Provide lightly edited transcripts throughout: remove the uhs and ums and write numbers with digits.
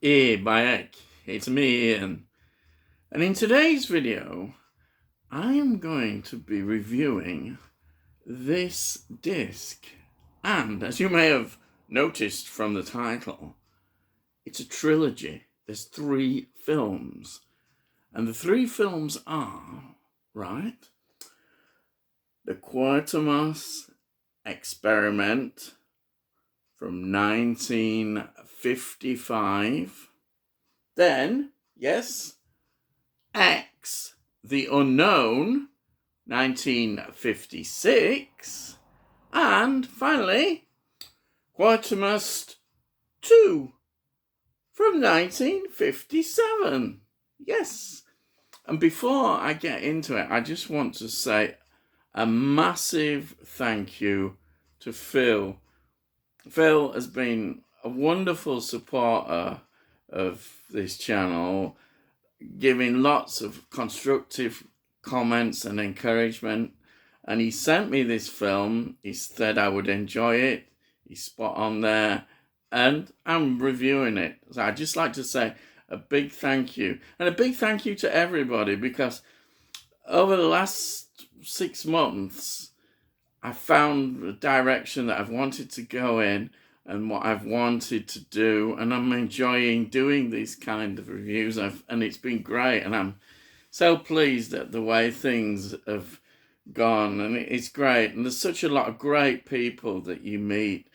Bayek, it's me Ian, and in today's video I am going to be reviewing this disc, and as you may have noticed from the title, it's a trilogy. There's 3 films, and the 3 films are, right, the Quatermass Experiment from 1955. Then, yes, X, the Unknown, 1956. And finally, Quatermass II from 1957. Yes. And before I get into it, I just want to say a massive thank you to Phil. Phil has been a wonderful supporter of this channel, giving lots of constructive comments and encouragement. And he sent me this film. He said I would enjoy it. He's spot on there. And I'm reviewing it. So I'd just like to say a big thank you. And a big thank you to everybody, because over the last 6 months, I found the direction that I've wanted to go in and what I've wanted to do, and I'm enjoying doing these kind of reviews, and it's been great, and I'm so pleased at the way things have gone, and it's great, and there's such a lot of great people that you meet,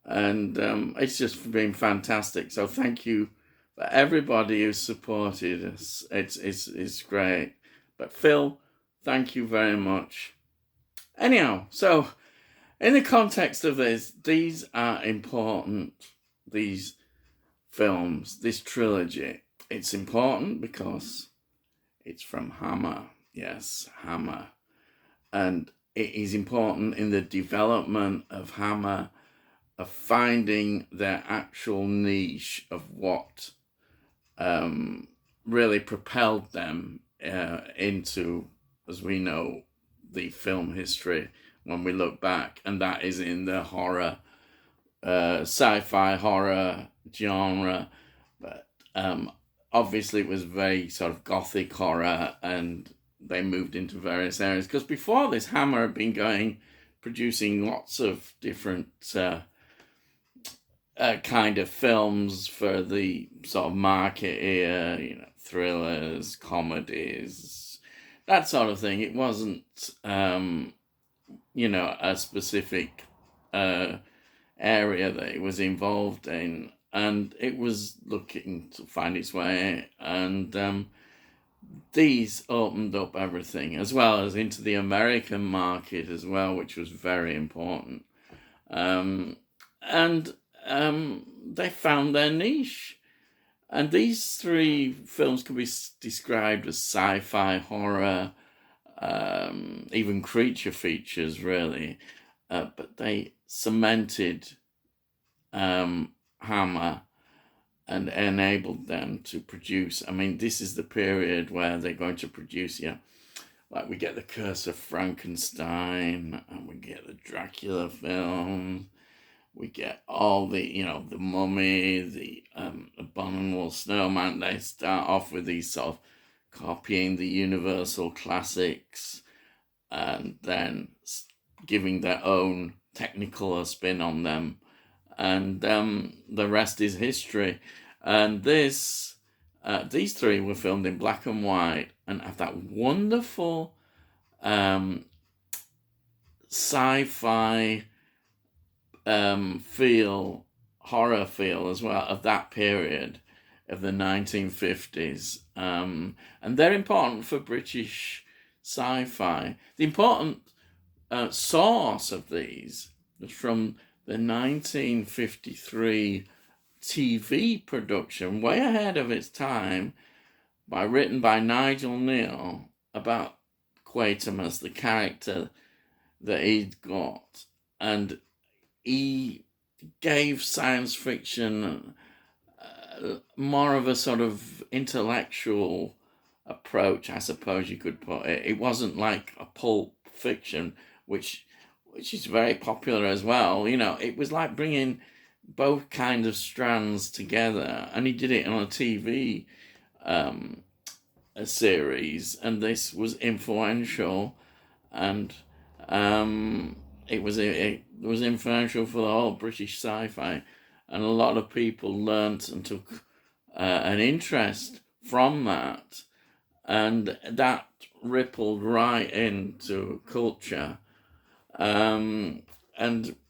and it's just been fantastic. So thank you for everybody who's supported us. It's great. But Phil, thank you very much. Anyhow, so in the context of this, these are important, these films, this trilogy. It's important because it's from Hammer. Yes, Hammer. And it is important in the development of Hammer, of finding their actual niche of what really propelled them into, as we know, the film history when we look back, and that is in the horror, sci-fi horror genre. But obviously it was very sort of gothic horror, and they moved into various areas, because before this, Hammer had been producing lots of different kind of films for the sort of market here, thrillers, comedies, that sort of thing. It wasn't a specific area that it was involved in, and it was looking to find its way, and these opened up everything, as well as into the American market as well, which was very important, and they found their niche. And these 3 films can be described as sci-fi horror, even creature features, really. But they cemented Hammer and enabled them to produce. I mean, this is the period where they're going to produce, like we get the Curse of Frankenstein, and we get the Dracula film. We get all the, the Mummy, the Abominable Snowman. They start off with these sort of copying the Universal classics, and then giving their own technical spin on them. And the rest is history. And these 3 were filmed in black and white, and have that wonderful sci-fi horror feel as well, of that period of the 1950s. And they're important for British sci-fi. The important source of these was from the 1953 TV production, way ahead of its time, written by Nigel Neal, about Quatermass, the character that he'd got. And he gave science fiction more of a sort of intellectual approach, I suppose you could put it. It wasn't like a pulp fiction, which is very popular as well. It was like bringing both kind of strands together, and he did it on a TV a series, and this was influential, and it was influential for the whole British sci-fi, and a lot of people learnt and took an interest from that, and that rippled right into culture. And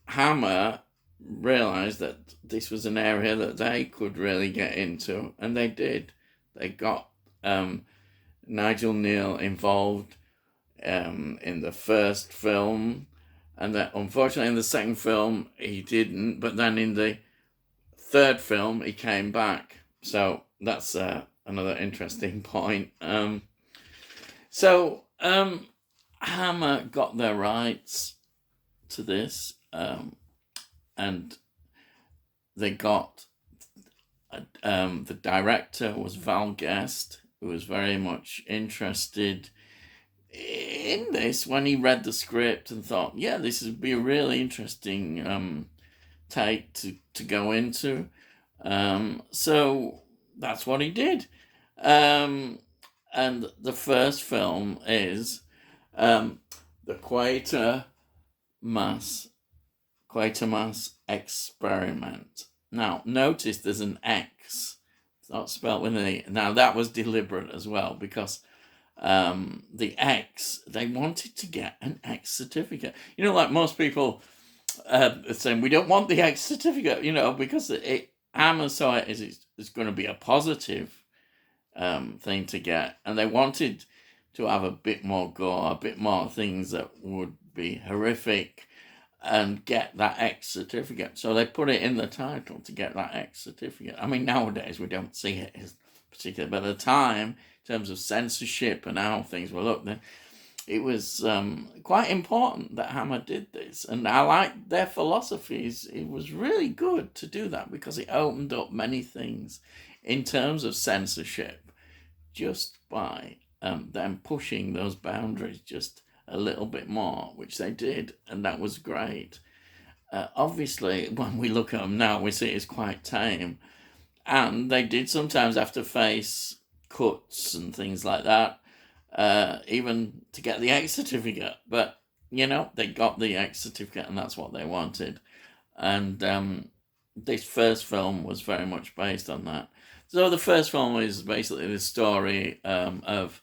Hammer realised that this was an area that they could really get into, and they did. They got Nigel Neal involved in the first film, and that unfortunately in the second film he didn't, but then in the third film he came back. So that's another interesting point. Hammer got their rights to this, and they got the director was Val Guest, who was very much interested in this when he read the script and thought, yeah, this would be a really interesting take to go into. So that's what he did. And the first film is the Quatermass Xperiment. Now, notice there's an X. It's not spelled with an E. Now, that was deliberate as well, because the X, they wanted to get an X certificate. You know, like most people are saying, we don't want the X certificate, because Hammer saw it as it's going to be a positive thing to get. And they wanted to have a bit more gore, a bit more things that would be horrific, and get that X certificate. So they put it in the title to get that X certificate. I mean, nowadays we don't see it as particular, but at the time, in terms of censorship and how things were looked at, it was quite important that Hammer did this. And I like their philosophies. It was really good to do that, because it opened up many things in terms of censorship just by them pushing those boundaries just a little bit more, which they did, and that was great. Obviously, when we look at them now, we see it's quite tame, and they did sometimes have to face cuts and things like that, even to get the X certificate. But they got the X certificate, and that's what they wanted. And this first film was very much based on that. So the first film is basically the story of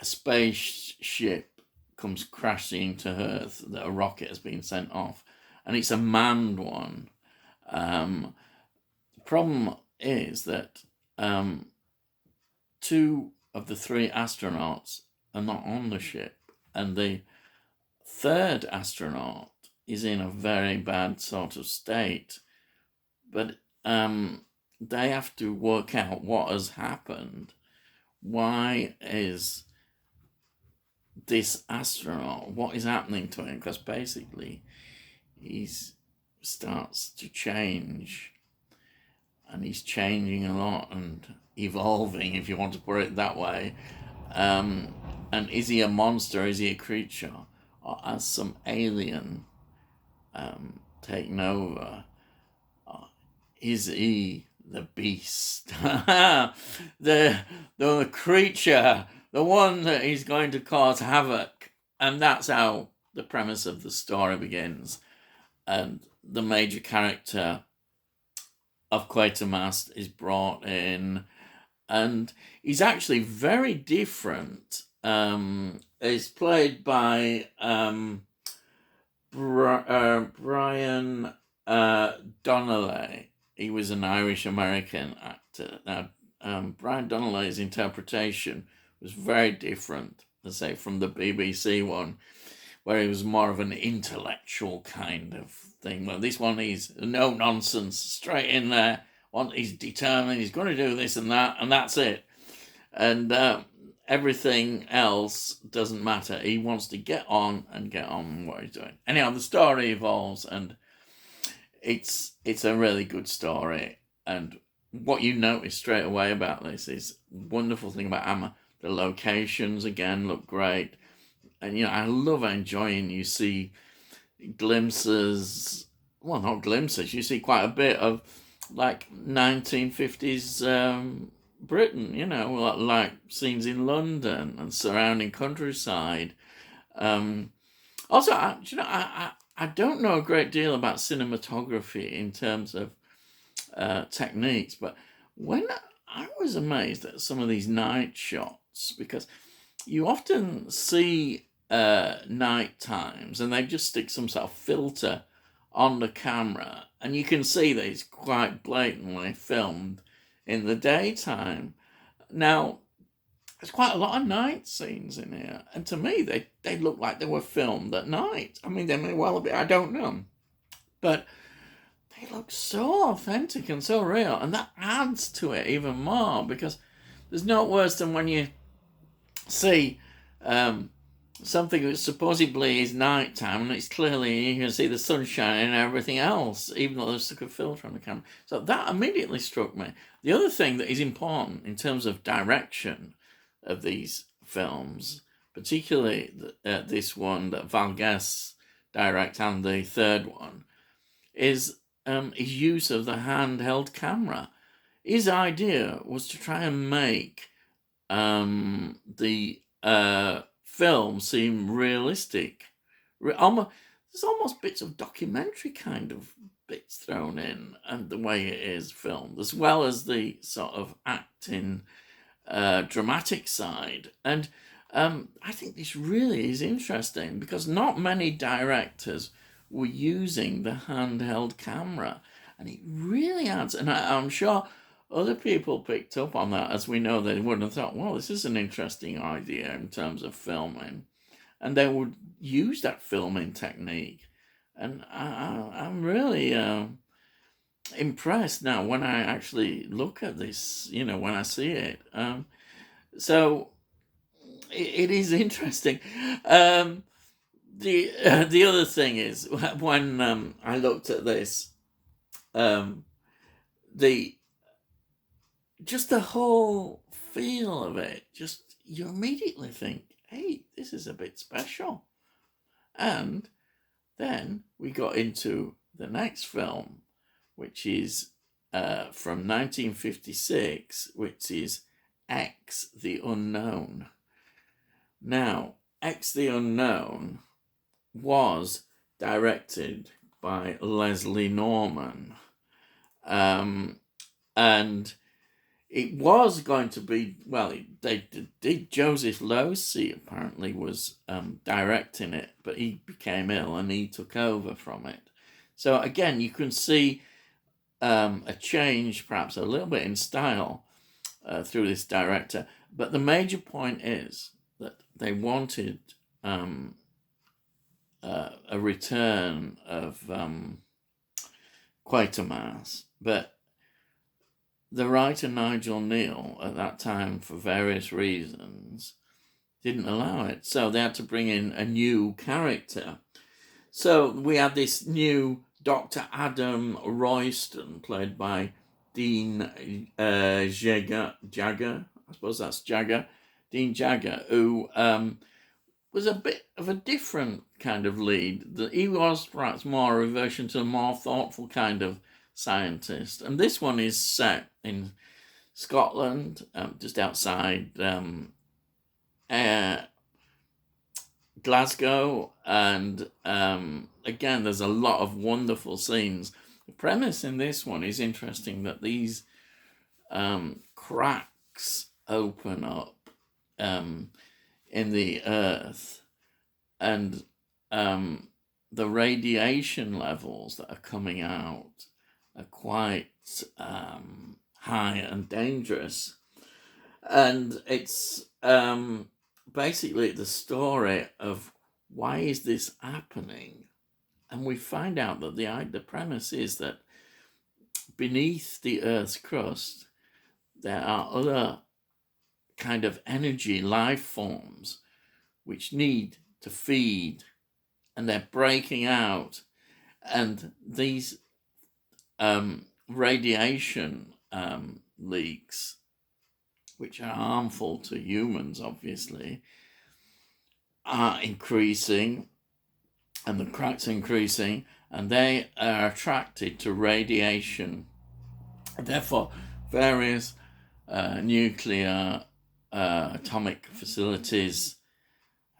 a spaceship comes crashing to Earth, that a rocket has been sent off, and it's a manned one. The problem is that 2 of the 3 astronauts are not on the ship, and the 3rd astronaut is in a very bad sort of state, but they have to work out what has happened. Why is this astronaut, what is happening to him? Because basically he starts to change, and he's changing a lot and evolving, if you want to put it that way. And is he a monster? Is he a creature? Or has some alien taken over? Or is he the beast? the creature, the one that is going to cause havoc? And that's how the premise of the story begins. And the major character of Quatermass is brought in, and he's actually very different. He's played by Brian Donnelly. He was an Irish-American actor. Now, Brian Donnelly's interpretation was very different, let's say, from the BBC one, where he was more of an intellectual kind of thing. Well, this one, he's no nonsense, straight in there. He's determined, he's going to do this and that, and that's it. And everything else doesn't matter. He wants to get on what he's doing. Anyhow, the story evolves, and it's a really good story. And what you notice straight away about this is wonderful thing about Hammer. The locations, again, look great. And, I love enjoying, you see glimpses well, not glimpses, you see quite a bit of like 1950s Britain, you know, like scenes in London and surrounding countryside. Also, I don't know a great deal about cinematography in terms of techniques, but when I was amazed at some of these night shots, because you often see night times and they just stick some sort of filter on the camera, and you can see that it's quite blatantly filmed in the daytime. Now, there's quite a lot of night scenes in here, and to me, they look like they were filmed at night. I mean, they may well be, I don't know, but they look so authentic and so real, and that adds to it even more, because there's no worse than when you see something that supposedly is nighttime, and it's clearly, you can see the sunshine and everything else, even though there's a filter on the camera. So that immediately struck me. The other thing that is important in terms of direction of these films, particularly this one that Valgues direct and the third one, is his use of the handheld camera. His idea was to try and make the film seem realistic. There's almost bits of documentary kind of bits thrown in, and the way it is filmed, as well as the sort of acting, dramatic side. And I think this really is interesting, because not many directors were using the handheld camera, and it really adds. And I'm sure other people picked up on that, as we know they would have thought, well, this is an interesting idea in terms of filming, and they would use that filming technique. And I'm really impressed now when I actually look at this, you know, when I see it. So it is interesting. The other thing is, when I looked at this, the just the whole feel of it, just you immediately think, hey, this is a bit special. And then we got into the next film, which is from 1956, which is X the Unknown. Now, X the Unknown was directed by Leslie Norman. And it was going to be, well, they did. Joseph Losey apparently was directing it, but he became ill and he took over from it. So again, you can see a change, perhaps a little bit in style, through this director. But the major point is that they wanted a return of Quatermass, but the writer Nigel Neal at that time, for various reasons, didn't allow it. So they had to bring in a new character. So we had this new Dr. Adam Royston, played by Dean Jagger. I suppose that's Jagger. Dean Jagger, who was a bit of a different kind of lead. He was perhaps more a reversion to a more thoughtful kind of scientist. And this one is set in Scotland, just outside Glasgow. And again, there's a lot of wonderful scenes. The premise in this one is interesting, that these cracks open up in the earth, and the radiation levels that are coming out are quite high and dangerous. And it's basically the story of why is this happening. And we find out that the premise is that beneath the Earth's crust, there are other kind of energy life forms which need to feed, and they're breaking out. And these radiation leaks, which are harmful to humans, obviously, are increasing, and the cracks increasing, and they are attracted to radiation. Therefore, various nuclear atomic facilities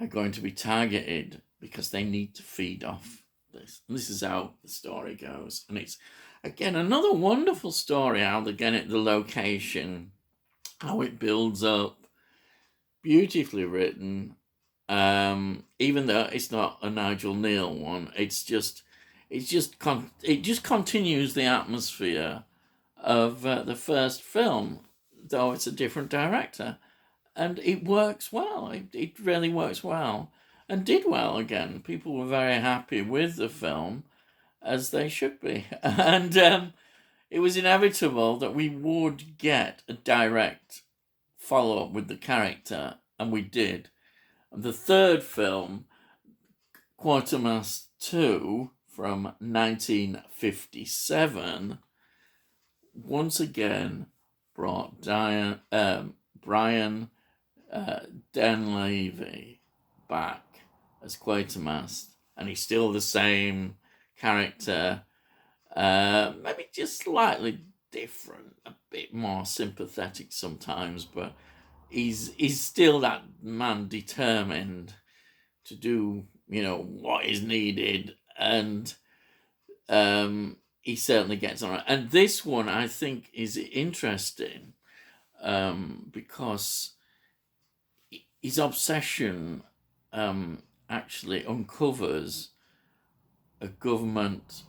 are going to be targeted because they need to feed off this. And this is how the story goes. And it's, again, another wonderful story, how they get it, the location, how it builds up, beautifully written. Even though it's not a Nigel Neal one, it just continues the atmosphere of the first film, though it's a different director, and it works well. It really works well, and did well again. People were very happy with the film, as they should be, and it was inevitable that we would get a direct follow-up with the character, and we did. The third film, Quatermass II, from 1957, once again brought Brian Denlevy back as Quatermass, and he's still the same character, maybe just slightly different, a bit more sympathetic sometimes, but he's still that man determined to do, what is needed, and he certainly gets on it. And this one, I think, is interesting because his obsession actually uncovers a government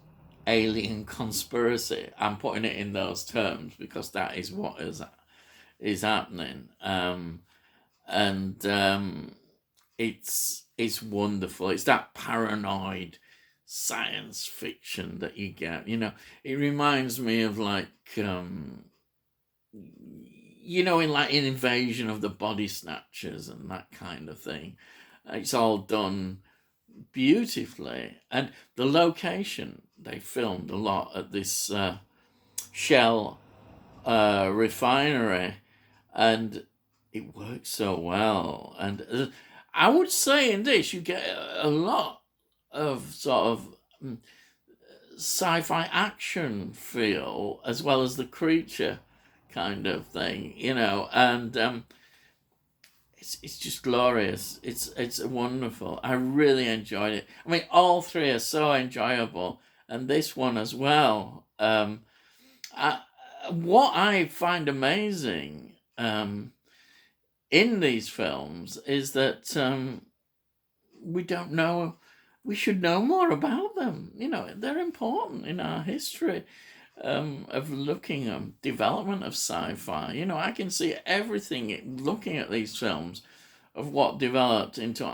alien conspiracy. I'm putting it in those terms because that is what is happening, and it's wonderful. It's that paranoid science fiction that you get. It reminds me of in Invasion of the Body Snatchers and that kind of thing. It's all done beautifully, and the location, they filmed a lot at this Shell refinery, and it works so well. And I would say in this you get a lot of sort of sci-fi action feel, as well as the creature kind of thing, and it's just glorious. It's wonderful. I really enjoyed it. I mean, all three are so enjoyable, and this one as well. What I find amazing in these films is that we don't know. We should know more about them. They're important in our history of looking at development of sci-fi. I can see everything looking at these films of what developed into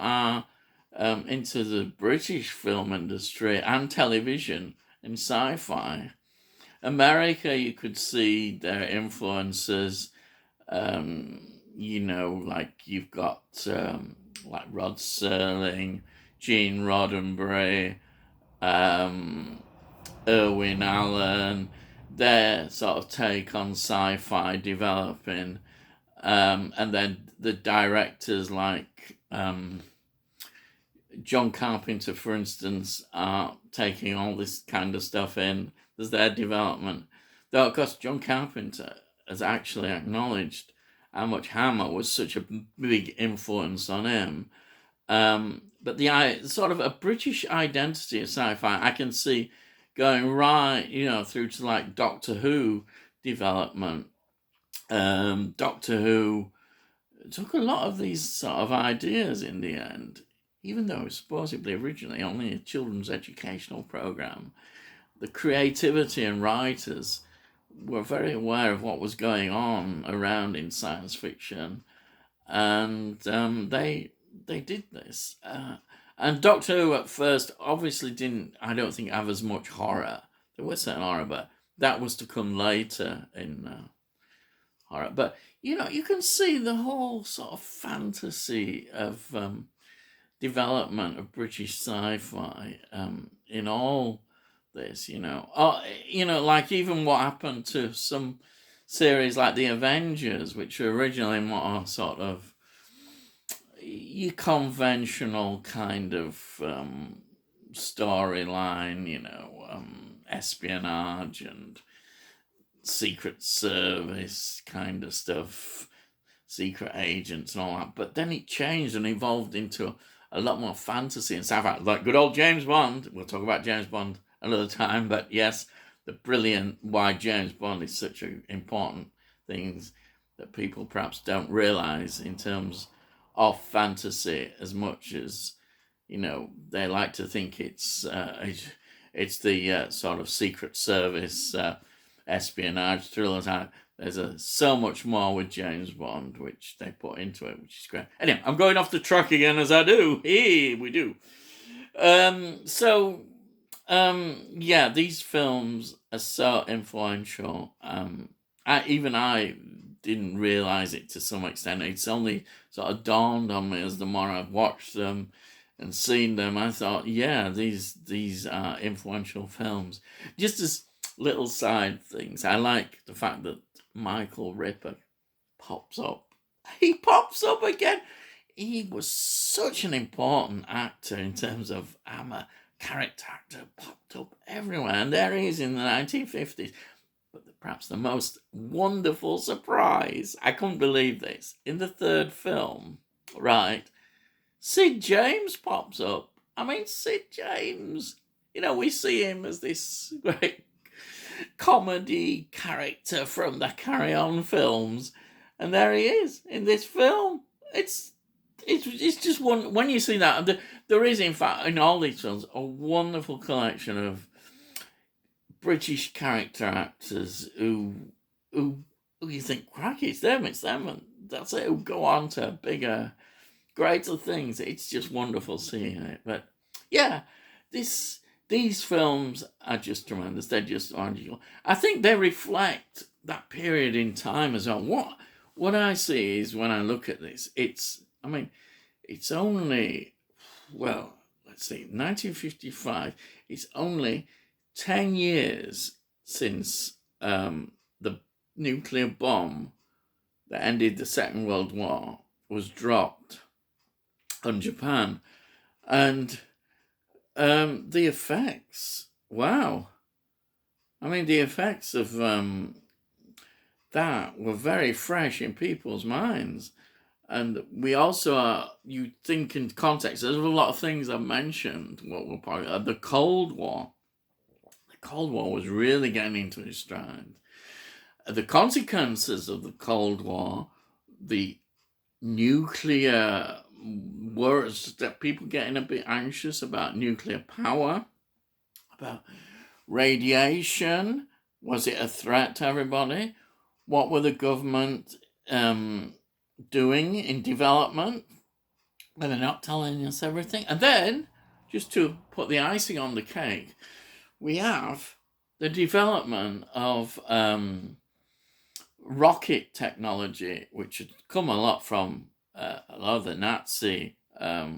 into the British film industry and television in sci-fi. America, you could see their influences. Like you've got like Rod Serling, Gene Roddenberry, Irwin Allen, their sort of take on sci-fi developing, and then the directors like John Carpenter, for instance, are taking all this kind of stuff in. There's their development. Though, of course, John Carpenter has actually acknowledged how much Hammer was such a big influence on him. But the sort of a British identity of sci-fi, I can see going right, through to like Doctor Who development. Doctor Who took a lot of these sort of ideas in the end, even though it was supposedly originally only a children's educational program. The creativity and writers were very aware of what was going on around in science fiction, and they did this. And Doctor Who at first obviously didn't, I don't think, have as much horror. There was certain horror, but that was to come later in horror. But, you can see the whole sort of fantasy of development of British sci-fi in all this, like even what happened to some series like the Avengers, which were originally more sort of your conventional kind of storyline, espionage and Secret Service kind of stuff, secret agents and all that. But then it changed and evolved into a lot more fantasy and sci-fi, like good old James Bond. We'll talk about James Bond another time, but yes, the brilliant why James Bond is such an important thing that people perhaps don't realize in terms of fantasy as much as, they like to think it's the sort of Secret Service espionage thrillers. There's so much more with James Bond, which they put into it, which is great. Anyway, I'm going off the track again, as I do. Hey, we do. Yeah, these films are so influential. I didn't realize it to some extent. It's only sort of dawned on me as the more I've watched them and seen them. I thought, yeah, these are influential films. Just as little side things, I like the fact that Michael Ripper pops up. He pops up again. He was such an important actor in terms of character actor, popped up everywhere. And there he is in the 1950s. But perhaps the most wonderful surprise, I couldn't believe this, in the third film, right, Sid James pops up. I mean, Sid James, we see him as this great comedy character from the Carry On films, and there he is in this film. It's just one. When you see that, there is in fact in all these films a wonderful collection of British character actors who you think, cracky, it's them, and that's it. Who go on to bigger, greater things. It's just wonderful seeing it. But yeah, these films are just tremendous. They're just magical. I think they reflect that period in time as well. What I see is when I look at this, it's only, well, let's see, 1955. It's only 10 years since the nuclear bomb that ended the Second World War was dropped on Japan. And the effects, wow. I mean, the effects of that were very fresh in people's minds. And we also you think in context, there's a lot of things I've mentioned, what we're part of, the Cold War. The Cold War was really getting into its stride. The consequences of the Cold War, the nuclear words that people getting a bit anxious about nuclear power, about radiation. Was it a threat to everybody? What were the government doing in development? Well, they're not telling us everything. And then, just to put the icing on the cake, we have the development of rocket technology, which had come a lot from a lot of the Nazi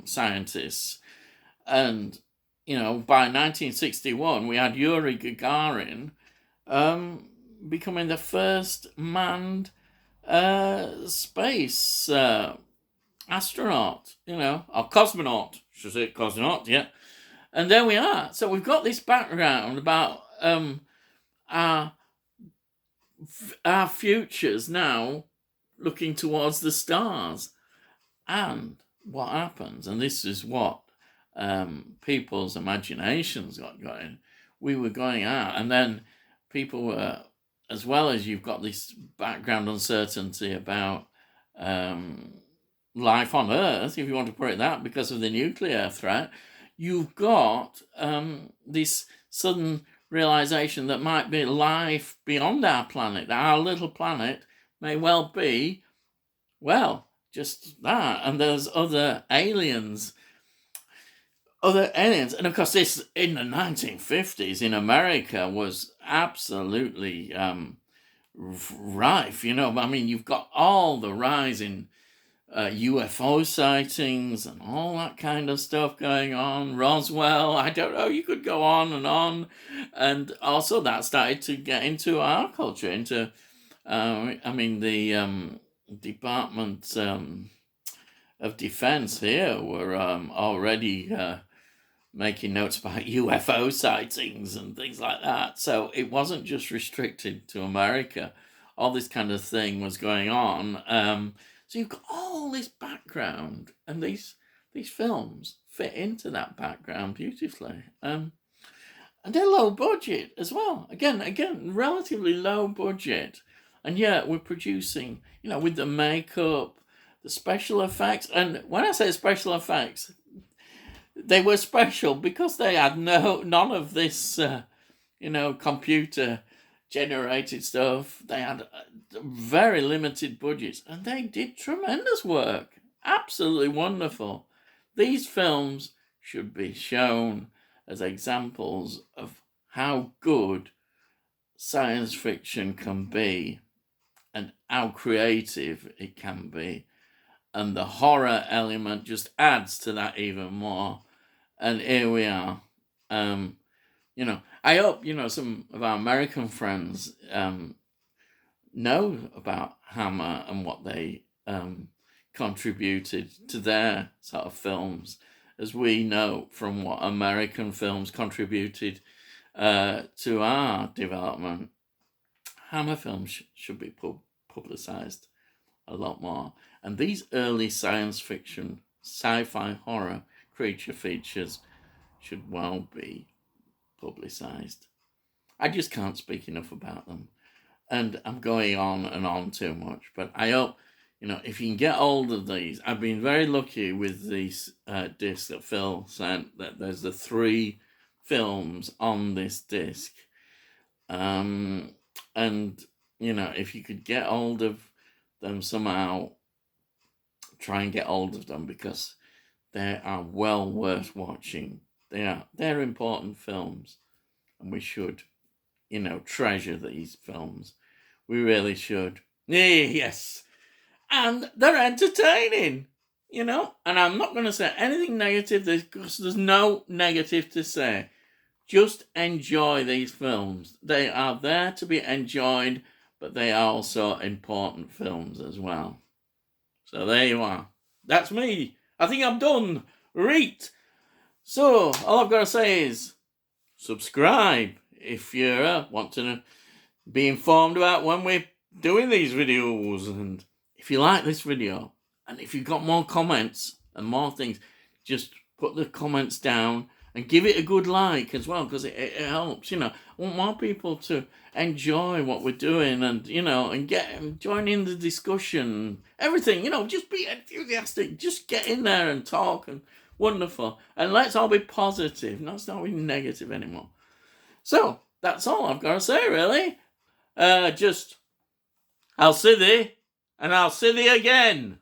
scientists. And, by 1961, we had Yuri Gagarin becoming the first manned space astronaut, or cosmonaut, should I say cosmonaut, yeah. And there we are. So we've got this background about our futures now looking towards the stars. And what happens, and this is what people's imaginations got going, we were going out, and then people were, as well as you've got this background uncertainty about life on Earth, if you want to put it that, because of the nuclear threat, you've got this sudden realization that might be life beyond our planet, that our little planet may well be, well, just that, and there's other aliens. And of course this, in the 1950s in America, was absolutely rife, I mean, you've got all the rise in UFO sightings and all that kind of stuff going on. Roswell, I don't know, you could go on. And also that started to get into our culture, into, the Department of Defense here were already making notes about UFO sightings and things like that. So it wasn't just restricted to America. All this kind of thing was going on. So you've got all this background, and these films fit into that background beautifully. And they're low budget as well. Again, relatively low budget. And yet we're producing, with the makeup, the special effects. And when I say special effects, they were special because they had none of this, computer generated stuff. They had very limited budgets, and they did tremendous work. Absolutely wonderful. These films should be shown as examples of how good science fiction can be and how creative it can be. And the horror element just adds to that even more. And here we are. I hope, some of our American friends know about Hammer and what they contributed to their sort of films, as we know from what American films contributed to our development. Hammer films should be publicised a lot more. And these early science fiction, sci-fi horror creature features should well be publicised. I just can't speak enough about them. And I'm going on and on too much. But I hope, if you can get hold of these. I've been very lucky with these discs that Phil sent, that there's the 3 films on this disc. And, if you could get hold of them somehow, try and get hold of them, because they are well worth watching. They're important films, and we should, treasure these films. We really should. Yes. And they're entertaining, and I'm not going to say anything negative because there's no negative to say. Just enjoy these films. They are there to be enjoyed, but they are also important films as well. So there you are. That's me. I think I'm done. Right. So all I've got to say is subscribe if you want to be informed about when we're doing these videos. And if you like this video, and if you've got more comments and more things, just put the comments down and give it a good like as well, because it helps. I want more people to enjoy what we're doing, and and join in the discussion. Everything, just be enthusiastic. Just get in there and talk, and wonderful. And let's all be positive. Let's not be negative anymore. So that's all I've got to say, really. I'll see thee, and I'll see thee again.